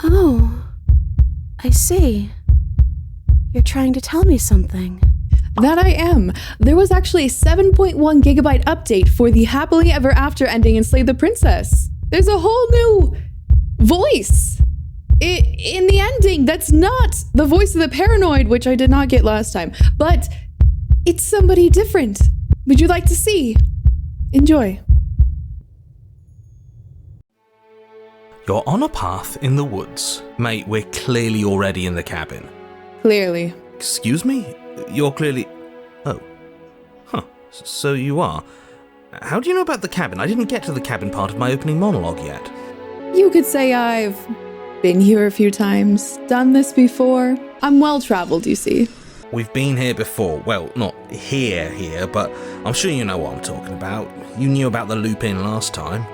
Oh, I see. You're trying to tell me something. That I am. There was actually a 7.1 gigabyte update for the happily ever after ending in Slay the Princess. There's a whole new voice in the ending that's not the voice of the paranoid, which I did not get last time, but it's somebody different. Would you like to see? Enjoy. You're on a path in the woods. Mate, we're clearly already in the cabin. Clearly. Excuse me? You're clearly... Oh. Huh. So you are. How do you know about the cabin? I didn't get to the cabin part of my opening monologue yet. You could say I've been here a few times, done this before. I'm well-traveled, you see. We've been here before. Well, not here, but I'm sure you know what I'm talking about. You knew about the loop-in last time.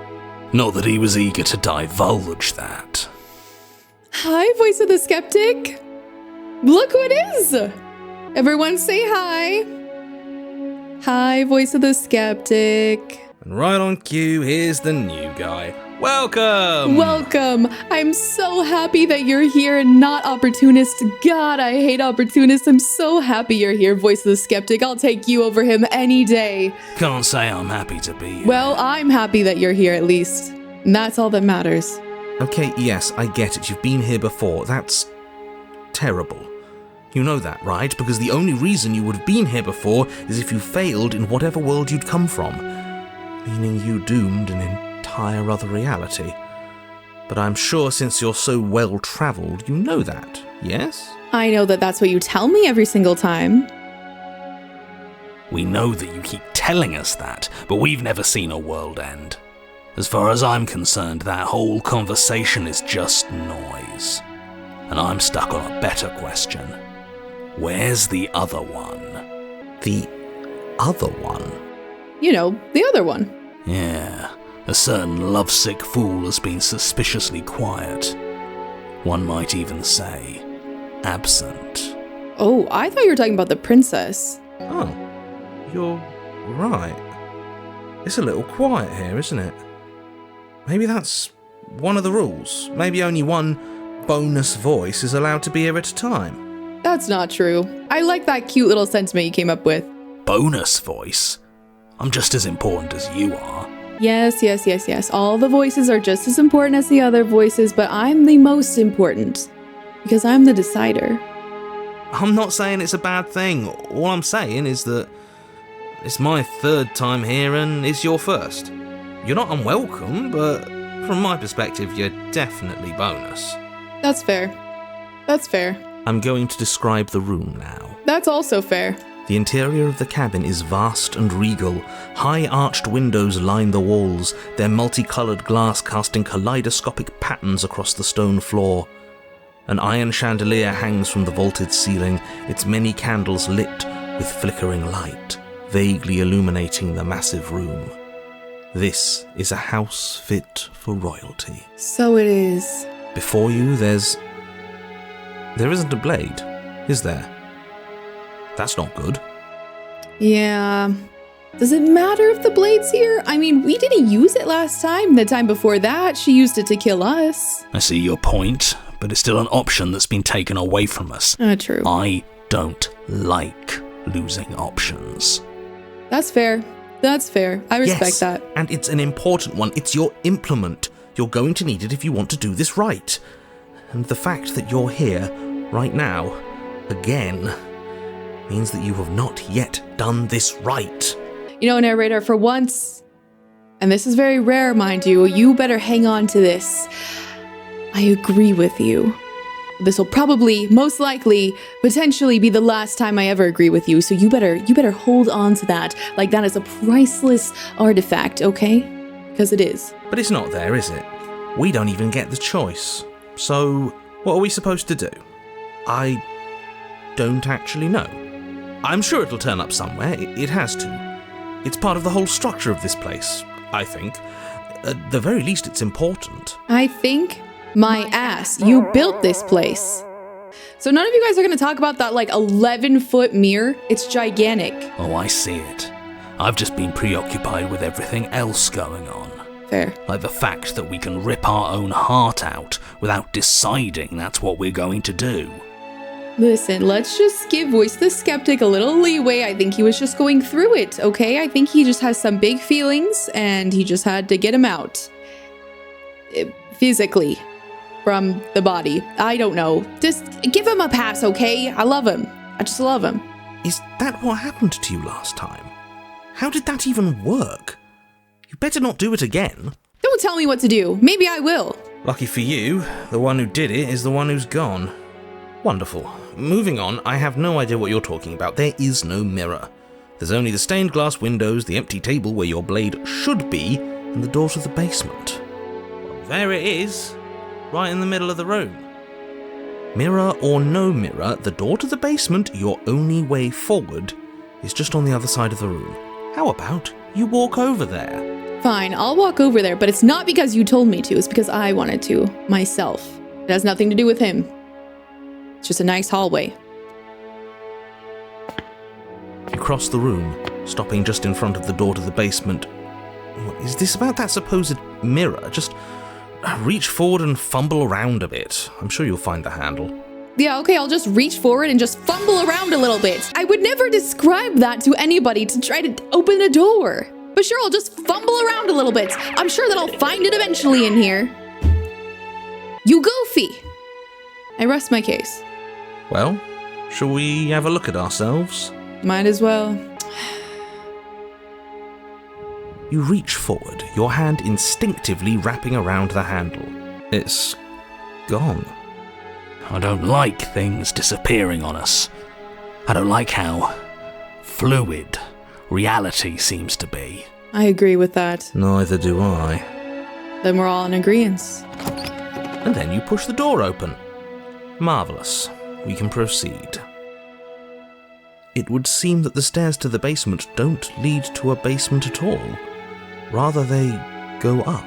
Not that he was eager to divulge that. Hi, Voice of the Skeptic. Look who it is. Everyone say hi. Hi, Voice of the Skeptic. And right on cue, here's the new guy. Welcome! Welcome! I'm so happy that you're here and not opportunist. God, I hate opportunists. I'm so happy you're here, Voice of the Skeptic. I'll take you over him any day. Can't say I'm happy to be here. Well, I'm happy that you're here at least. And that's all that matters. Okay, yes, I get it. You've been here before. That's terrible. You know that, right? Because the only reason you would have been here before is if you failed in whatever world you'd come from. Meaning you doomed an entire other reality. But I'm sure since you're so well-travelled, you know that, yes? I know that that's what you tell me every single time. We know that you keep telling us that, but we've never seen a world end. As far as I'm concerned, that whole conversation is just noise. And I'm stuck on a better question. Where's the other one? The other one? You know, the other one. Yeah, a certain lovesick fool has been suspiciously quiet. One might even say, absent. Oh, I thought you were talking about the princess. Oh, you're right. It's a little quiet here, isn't it? Maybe that's one of the rules. Maybe only one bonus voice is allowed to be here at a time. That's not true. I like that cute little sentiment you came up with. Bonus voice? I'm just as important as you are. Yes. All the voices are just as important as the other voices, but I'm the most important. Because I'm the decider. I'm not saying it's a bad thing. All I'm saying is that it's my third time here and it's your first. You're not unwelcome, but from my perspective, you're definitely bonus. That's fair. I'm going to describe the room now. That's also fair. The interior of the cabin is vast and regal. High arched windows line the walls, their multicoloured glass casting kaleidoscopic patterns across the stone floor. An iron chandelier hangs from the vaulted ceiling, its many candles lit with flickering light, vaguely illuminating the massive room. This is a house fit for royalty. So it is. Before you, there isn't a blade, is there? That's not good. Yeah. Does it matter if the blade's here? I mean, we didn't use it last time. The time before that, she used it to kill us. I see your point, but it's still an option that's been taken away from us. True. I don't like losing options. That's fair. I respect that. And it's an important one. It's your implement. You're going to need it if you want to do this right. And the fact that you're here, right now, again, means that you have not yet done this right. You know, narrator, for once, and this is very rare, mind you better hang on to this. I agree with you. This will probably, most likely, potentially be the last time I ever agree with you, so you better hold on to that. Like that is a priceless artifact, okay? Because it is. But it's not there, is it? We don't even get the choice. So, what are we supposed to do? I don't actually know. I'm sure it'll turn up somewhere. It has to. It's part of the whole structure of this place, I think. At the very least, it's important. I think my ass. You built this place. So none of you guys are going to talk about that 11-foot mirror? It's gigantic. Oh, I see it. I've just been preoccupied with everything else going on. fair. Like the fact that we can rip our own heart out without deciding that's what we're going to do. Listen, let's just give Voice the Skeptic a little leeway. I think he was just going through it, okay? I think he just has some big feelings and he just had to get them out. Physically. From the body. I don't know. Just give him a pass, okay? I love him. I just love him. Is that what happened to you last time? How did that even work? You better not do it again. Don't tell me what to do. Maybe I will. Lucky for you, the one who did it is the one who's gone. Wonderful. Moving on, I have no idea what you're talking about. There is no mirror. There's only the stained glass windows, the empty table where your blade should be, and the door to the basement. Well, there it is, right in the middle of the room. Mirror or no mirror, the door to the basement, your only way forward, is just on the other side of the room. How about you walk over there? Fine, I'll walk over there, but it's not because you told me to. It's because I wanted to, myself. It has nothing to do with him. It's just a nice hallway. You cross the room, stopping just in front of the door to the basement. Is this about that supposed mirror? Just reach forward and fumble around a bit. I'm sure you'll find the handle. Yeah, okay, I'll just reach forward and just fumble around a little bit. I would never describe that to anybody to try to open a door. But sure, I'll just fumble around a little bit. I'm sure that I'll find it eventually in here. You goofy! I rest my case. Well, shall we have a look at ourselves? Might as well. You reach forward, your hand instinctively wrapping around the handle. It's gone. I don't like things disappearing on us. I don't like how fluid reality seems to be. I agree with that. Neither do I. Then we're all in agreement. And then you push the door open. Marvellous. We can proceed. It would seem that the stairs to the basement don't lead to a basement at all. Rather, they go up.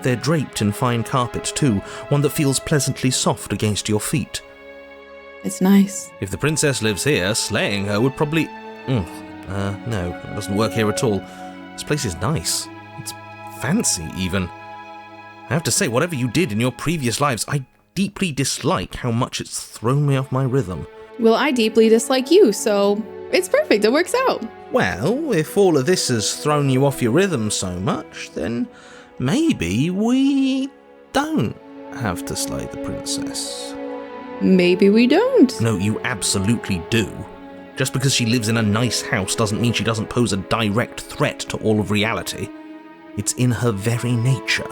They're draped in fine carpet too, one that feels pleasantly soft against your feet. It's nice. If the princess lives here, slaying her would probably... no, it doesn't work here at all. This place is nice. It's fancy, even. I have to say, whatever you did in your previous lives, I deeply dislike how much it's thrown me off my rhythm. Well, I deeply dislike you, so it's perfect. It works out. Well, if all of this has thrown you off your rhythm so much, then maybe we don't have to slay the princess. Maybe we don't. No, you absolutely do. Just because she lives in a nice house doesn't mean she doesn't pose a direct threat to all of reality. It's in her very nature.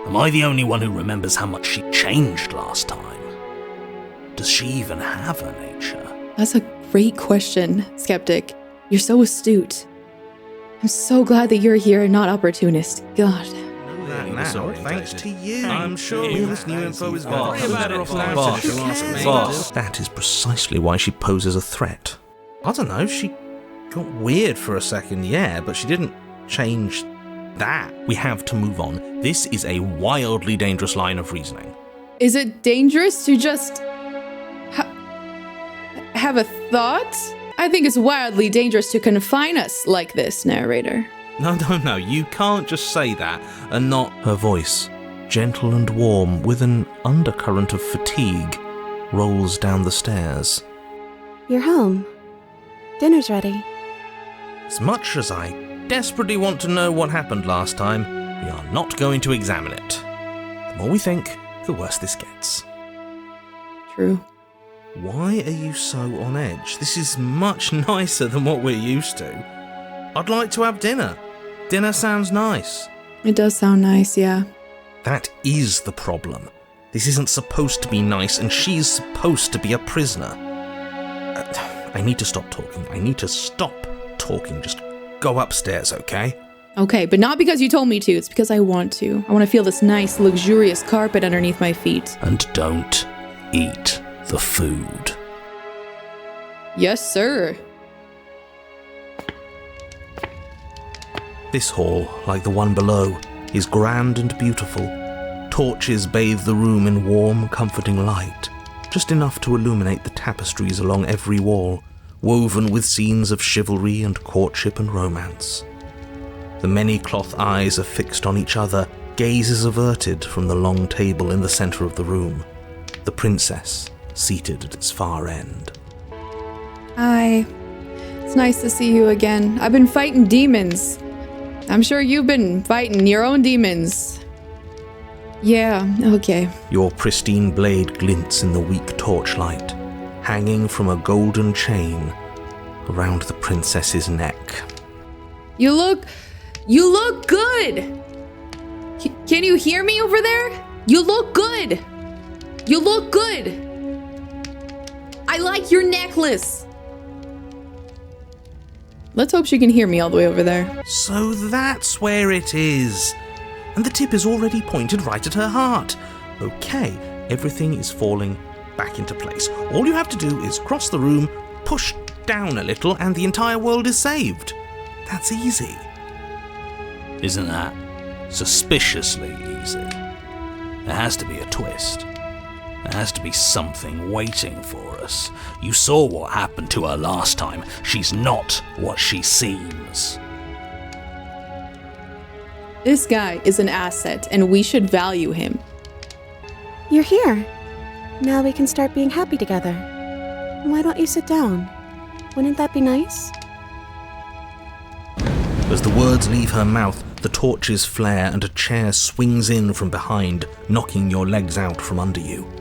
Am I the only one who remembers how much she changed last time? Does she even have a nature? That's a great question, Skeptic. You're so astute. I'm so glad that you're here and not opportunist. God. Now, thanks to you. I'm sure this new info is better off now. That is precisely why she poses a threat. I don't know, she got weird for a second, yeah, but she didn't change that. We have to move on. This is a wildly dangerous line of reasoning. Is it dangerous to just have a thought? I think it's wildly dangerous to confine us like this, narrator. No, you can't just say that and not... Her voice, gentle and warm, with an undercurrent of fatigue, rolls down the stairs. You're home. Dinner's ready. As much as I desperately want to know what happened last time, we are not going to examine it. The more we think, the worse this gets. True. Why are you so on edge? This is much nicer than what we're used to. I'd like to have dinner. Dinner sounds nice. It does sound nice, yeah. That is the problem. This isn't supposed to be nice, and she's supposed to be a prisoner. I need to stop talking. I need to stop talking. Just go upstairs, okay? Okay, but not because you told me to. It's because I want to. I want to feel this nice, luxurious carpet underneath my feet. And don't eat the food. Yes, sir. This hall, like the one below, is grand and beautiful. Torches bathe the room in warm, comforting light, just enough to illuminate the tapestries along every wall, woven with scenes of chivalry and courtship and romance. The many cloth eyes are fixed on each other, gaze is averted from the long table in the center of the room. The princess, seated at its far end. Hi. It's nice to see you again. I've been fighting demons. I'm sure you've been fighting your own demons. Yeah, okay. Your pristine blade glints in the weak torchlight, hanging from a golden chain around the princess's neck. You look good! Can you hear me over there? You look good! You look good! I like your necklace! Let's hope she can hear me all the way over there. So that's where it is. And the tip is already pointed right at her heart. Okay, everything is falling back into place. All you have to do is cross the room, push down a little, and the entire world is saved. That's easy. Isn't that suspiciously easy? There has to be a twist. There has to be something waiting for us. You saw what happened to her last time. She's not what she seems. This guy is an asset, and we should value him. You're here. Now we can start being happy together. Why don't you sit down? Wouldn't that be nice? As the words leave her mouth, the torches flare and a chair swings in from behind, knocking your legs out from under you.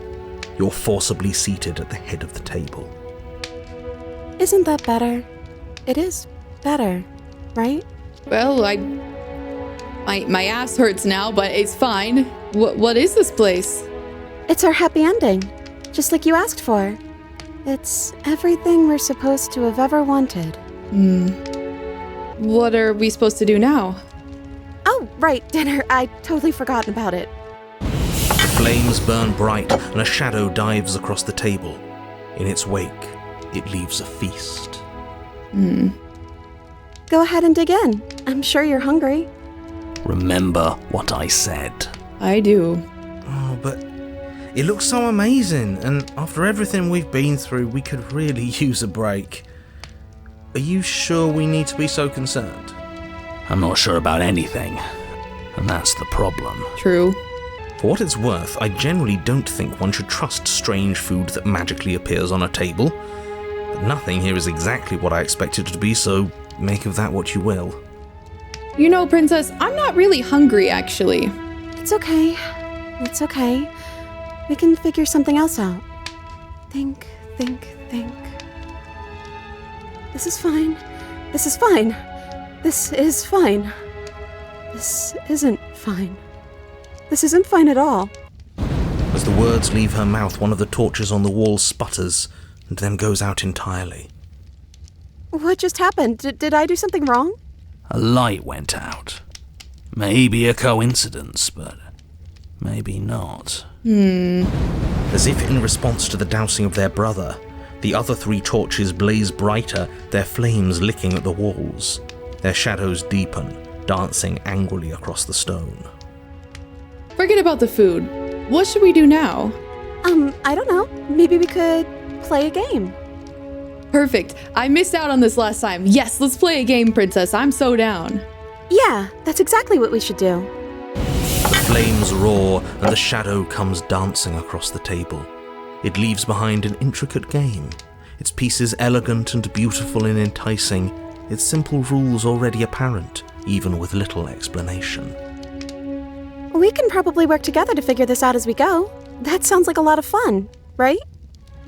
You're forcibly seated at the head of the table. Isn't that better? It is better, right? Well, my ass hurts now, but it's fine. What is this place? It's our happy ending, just like you asked for. It's everything we're supposed to have ever wanted. What are we supposed to do now? Oh, right, dinner. I'd totally forgotten about it. Flames burn bright and a shadow dives across the table. In its wake, it leaves a feast. Go ahead and dig in. I'm sure you're hungry. Remember what I said. I do. Oh, but it looks so amazing, and after everything we've been through, we could really use a break. Are you sure we need to be so concerned? I'm not sure about anything, and that's the problem. True. For what it's worth, I generally don't think one should trust strange food that magically appears on a table. But nothing here is exactly what I expected it to be, so make of that what you will. You know, Princess, I'm not really hungry, actually. It's okay. It's okay. We can figure something else out. Think. This is fine. This is fine. This is fine. This isn't fine. This isn't fine at all. As the words leave her mouth, one of the torches on the wall sputters and then goes out entirely. What just happened? Did I do something wrong? A light went out. Maybe a coincidence, but maybe not. As if in response to the dousing of their brother, the other 3 torches blaze brighter, their flames licking at the walls. Their shadows deepen, dancing angrily across the stone. Forget about the food. What should we do now? I don't know. Maybe we could play a game. Perfect. I missed out on this last time. Yes, let's play a game, Princess. I'm so down. Yeah, that's exactly what we should do. The flames roar and the shadow comes dancing across the table. It leaves behind an intricate game, its pieces elegant and beautiful and enticing, its simple rules already apparent, even with little explanation. We can probably work together to figure this out as we go. That sounds like a lot of fun, right?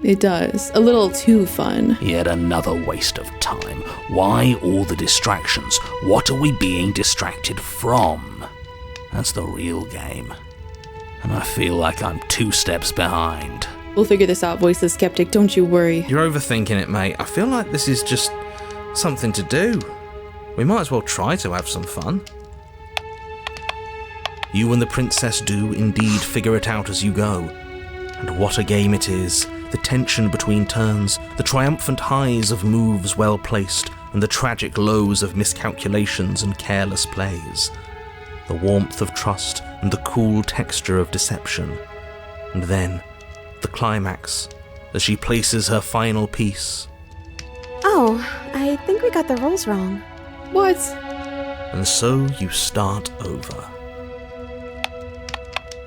It does. A little too fun. Yet another waste of time. Why all the distractions? What are we being distracted from? That's the real game. And I feel like I'm 2 steps behind. We'll figure this out, Voice the Skeptic. Don't you worry. You're overthinking it, mate. I feel like this is just something to do. We might as well try to have some fun. You and the princess do indeed figure it out as you go. And what a game it is. The tension between turns, the triumphant highs of moves well placed, and the tragic lows of miscalculations and careless plays. The warmth of trust and the cool texture of deception. And then, the climax, as she places her final piece. Oh, I think we got the rules wrong. What? And so you start over.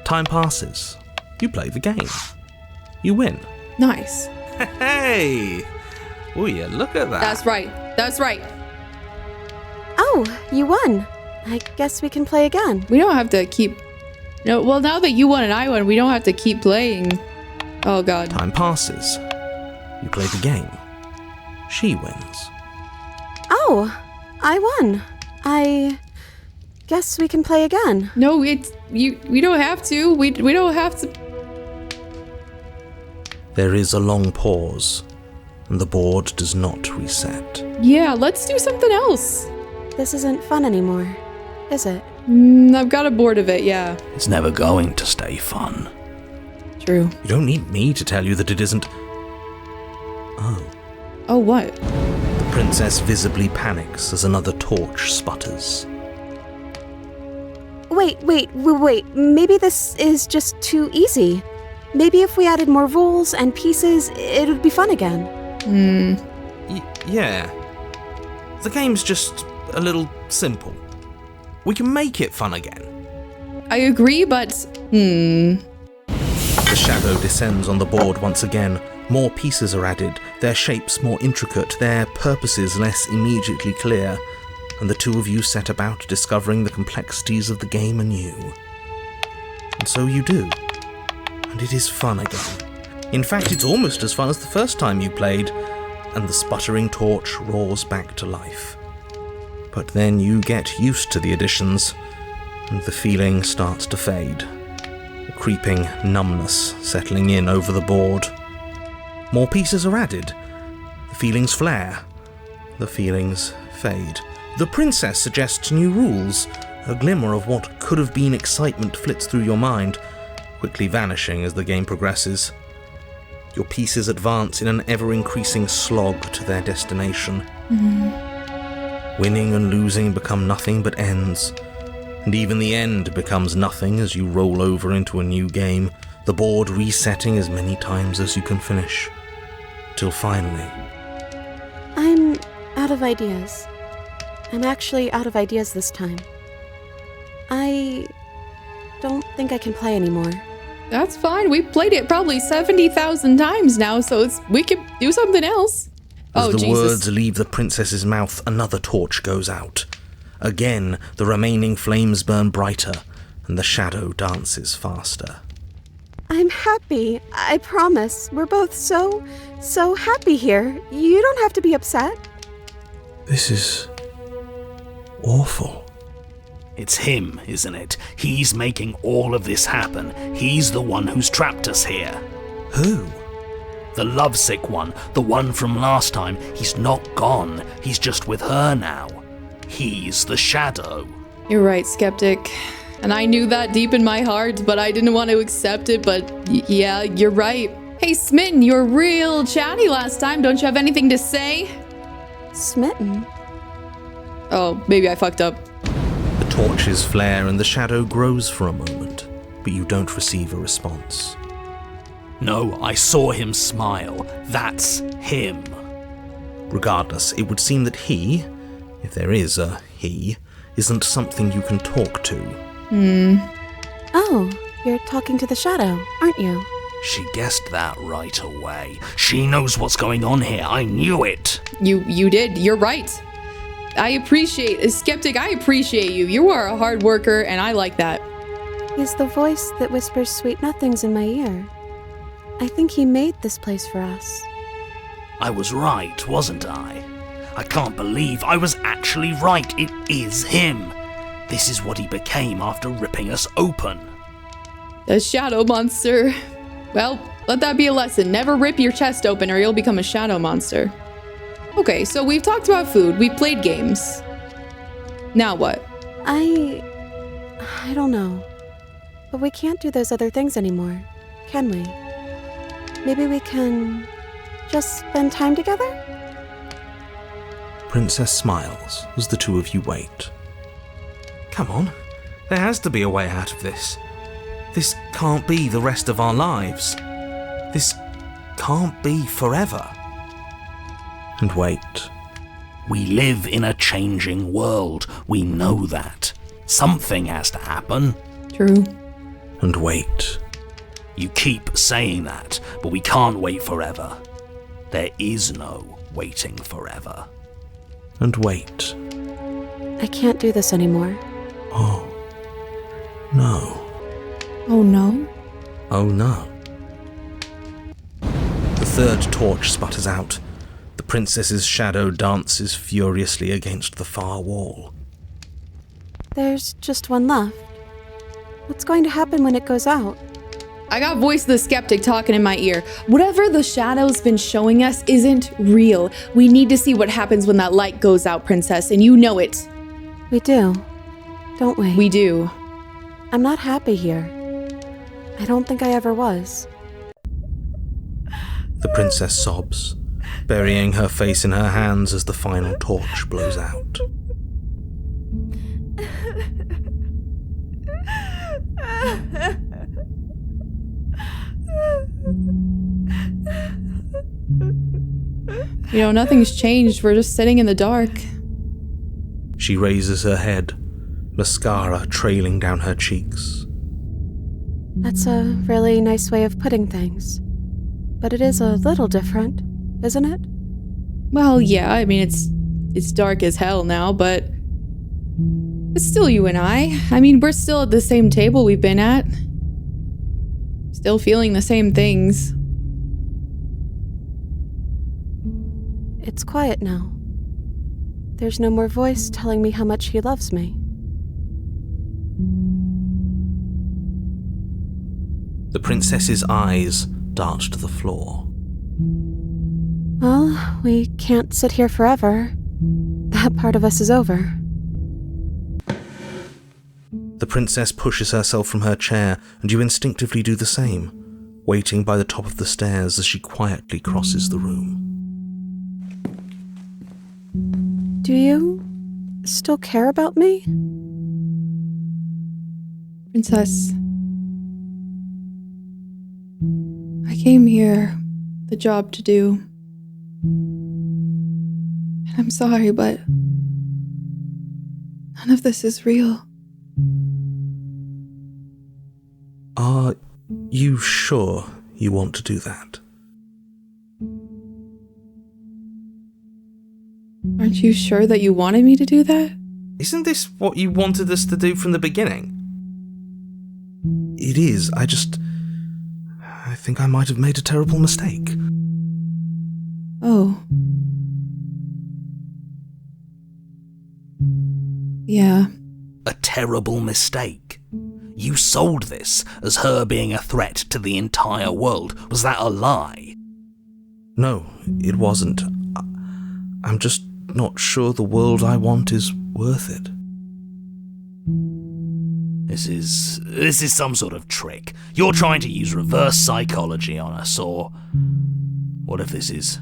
Time passes. You play the game. You win. Nice. Hey! Oh yeah, look at that. That's right. That's right. Oh, you won. I guess we can play again. We don't have to keep... No, well, now that you won and I won, we don't have to keep playing. Oh, God. Time passes. You play the game. She wins. Oh, I won. I guess we can play again. No, we don't have to. We don't have to. There is a long pause, and the board does not reset. Yeah, let's do something else. This isn't fun anymore, is it? I've got a board of it, yeah. It's never going to stay fun. True. You don't need me to tell you that it isn't. Oh, what? The princess visibly panics as another torch sputters. Wait. Maybe this is just too easy. Maybe if we added more rules and pieces, it would be fun again. Yeah. The game's just a little simple. We can make it fun again. I agree, but... The shadow descends on the board once again. More pieces are added, their shapes more intricate, their purposes less immediately clear, and the two of you set about discovering the complexities of the game anew. And so you do. And it is fun again. In fact, it's almost as fun as the first time you played, and the sputtering torch roars back to life. But then you get used to the additions, and the feeling starts to fade. A creeping numbness settling in over the board. More pieces are added. The feelings flare. The feelings fade. The princess suggests new rules. A glimmer of what could have been excitement flits through your mind, quickly vanishing as the game progresses. Your pieces advance in an ever-increasing slog to their destination. Winning and losing become nothing but ends. And even the end becomes nothing as you roll over into a new game, the board resetting as many times as you can finish. Till finally... I'm out of ideas. I'm actually out of ideas this time. I don't think I can play anymore. That's fine. We've played it probably 70,000 times now, so we could do something else. As the Jesus. words leave the princess's mouth, another torch goes out. Again, the remaining flames burn brighter, and the shadow dances faster. I'm happy. I promise. We're both so happy here. You don't have to be upset. This is... awful. It's him, isn't it? He's making all of this happen. He's the one who's trapped us here. Who? The lovesick one, the one from last time. He's not gone. He's just with her now. He's the shadow. You're right, Skeptic. And I knew that deep in my heart, but I didn't want to accept it, but yeah, you're right. Hey, Smitten, you were real chatty last time. Don't you have anything to say? Smitten? Oh, maybe I fucked up. The torches flare and the shadow grows for a moment, but you don't receive a response. No, I saw him smile. That's him. Regardless, it would seem that he, if there is a he, isn't something you can talk to. Oh, you're talking to the shadow, aren't you? She guessed that right away. She knows what's going on here. I knew it. You did. You're right. I appreciate, Skeptic, I appreciate you. You are a hard worker, and I like that. He's the voice that whispers sweet nothings in my ear. I think he made this place for us. I was right, wasn't I? I can't believe I was actually right. It is him. This is what he became after ripping us open. The shadow monster. Well, let that be a lesson. Never rip your chest open or you'll become a shadow monster. Okay, so we've talked about food. We've played games. Now what? I don't know. But we can't do those other things anymore, can we? Maybe we can just spend time together? Princess smiles as the two of you wait. Come on, there has to be a way out of this. This can't be the rest of our lives. This can't be forever. And wait. We live in a changing world. We know that. Something has to happen. True. And wait. You keep saying that, but we can't wait forever. There is no waiting forever. And wait. I can't do this anymore. Oh. No. Oh no. Oh no. The third torch sputters out. The princess's shadow dances furiously against the far wall. There's just one left. What's going to happen when it goes out? I got Voice of the Skeptic talking in my ear. Whatever the shadow's been showing us isn't real. We need to see what happens when that light goes out, Princess, and you know it. We do, don't we? We do. I'm not happy here. I don't think I ever was. The princess sobs, burying her face in her hands as the final torch blows out. You know, nothing's changed. We're just sitting in the dark. She raises her head, mascara trailing down her cheeks. That's a really nice way of putting things. But it is a little different, isn't it? Well, yeah, I mean, it's dark as hell now, but it's still you and I. I mean, we're still at the same table we've been at. Still feeling the same things. It's quiet now. There's no more voice telling me how much he loves me. The princess's eyes dart to the floor. Well, we can't sit here forever. That part of us is over. The princess pushes herself from her chair, and you instinctively do the same, waiting by the top of the stairs as she quietly crosses the room. Do you still care about me? Princess, I came here, the job to do. And I'm sorry, but none of this is real. Are you sure you want to do that? Aren't you sure that you wanted me to do that? Isn't this what you wanted us to do from the beginning? It is. I think I might have made a terrible mistake. Oh. Yeah. A terrible mistake. You sold this as her being a threat to the entire world. Was that a lie? No, it wasn't. I'm just not sure the world I want is worth it. This is some sort of trick. You're trying to use reverse psychology on us, or what if this is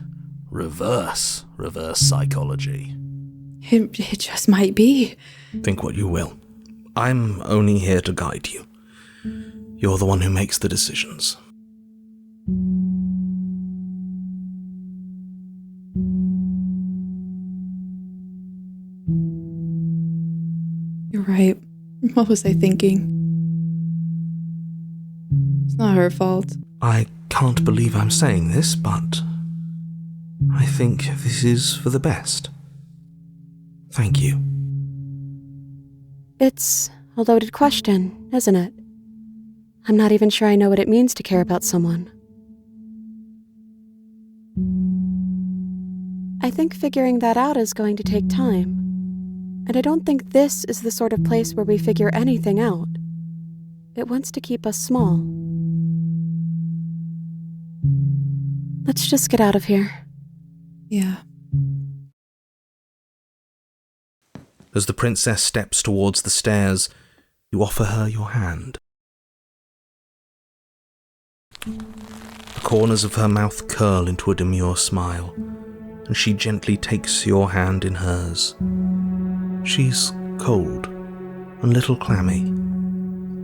reverse psychology? It just might be. Think what you will. I'm only here to guide you. You're the one who makes the decisions. You're right. What was I thinking? It's not her fault. I can't believe I'm saying this, but I think this is for the best. Thank you. It's a loaded question, isn't it? I'm not even sure I know what it means to care about someone. I think figuring that out is going to take time. And I don't think this is the sort of place where we figure anything out. It wants to keep us small. Let's just get out of here. Yeah. As the princess steps towards the stairs, you offer her your hand. The corners of her mouth curl into a demure smile, and she gently takes your hand in hers. She's cold, a little clammy,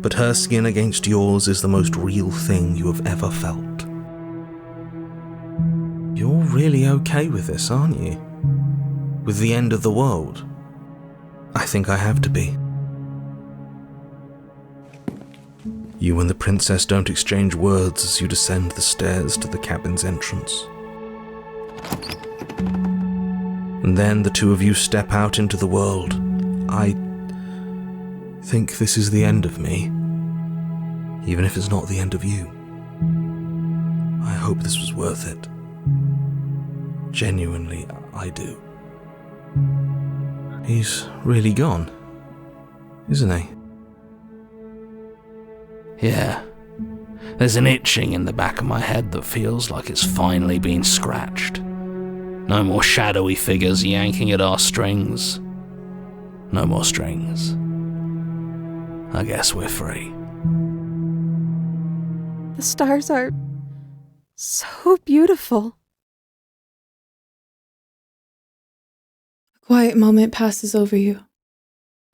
but her skin against yours is the most real thing you have ever felt. You're really okay with this, aren't you? With the end of the world? I think I have to be. You and the princess don't exchange words as you descend the stairs to the cabin's entrance. And then the two of you step out into the world. I think this is the end of me, even if it's not the end of you. I hope this was worth it. Genuinely, I do. He's really gone, isn't he? Yeah. There's an itching in the back of my head that feels like it's finally been scratched. No more shadowy figures yanking at our strings. No more strings. I guess we're free. The stars are so beautiful. A quiet moment passes over you.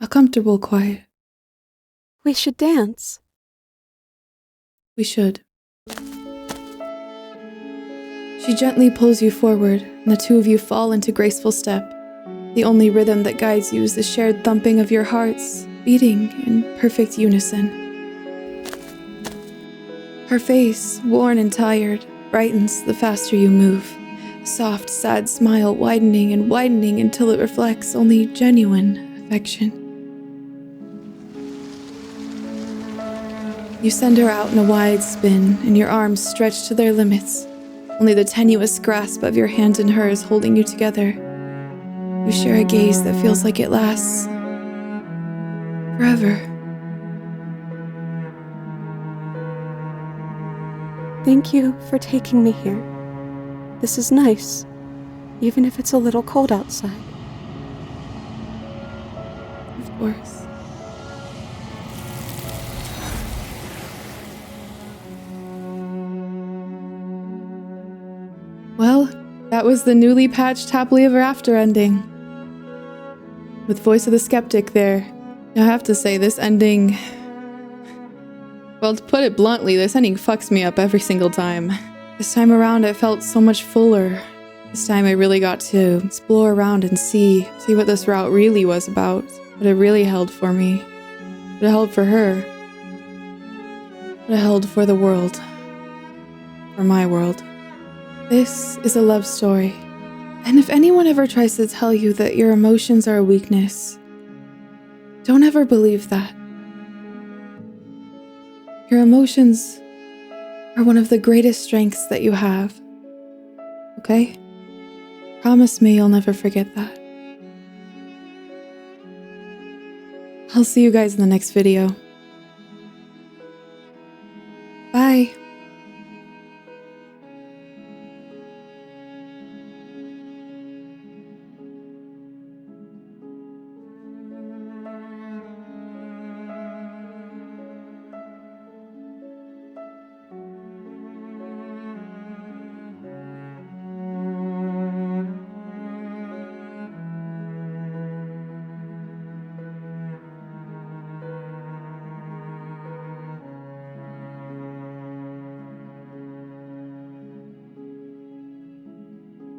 A comfortable quiet. We should dance. We should. She gently pulls you forward, and the two of you fall into graceful step. The only rhythm that guides you is the shared thumping of your hearts, beating in perfect unison. Her face, worn and tired, brightens the faster you move. A soft, sad smile widening and widening until it reflects only genuine affection. You send her out in a wide spin, and your arms stretch to their limits. Only the tenuous grasp of your hand in hers holding you together. You share a gaze that feels like it lasts forever. Thank you for taking me here. This is nice, even if it's a little cold outside. Of course. Well, that was the newly patched Happily Ever After ending. With Voice of the Skeptic there. I have to say, this ending... Well, to put it bluntly, this ending fucks me up every single time. This time around, I felt so much fuller. This time I really got to explore around and see what this route really was about. What it really held for me. What it held for her. What it held for the world. For my world. This is a love story, and if anyone ever tries to tell you that your emotions are a weakness, don't ever believe that. Your emotions are one of the greatest strengths that you have, okay? Promise me you'll never forget that. I'll see you guys in the next video.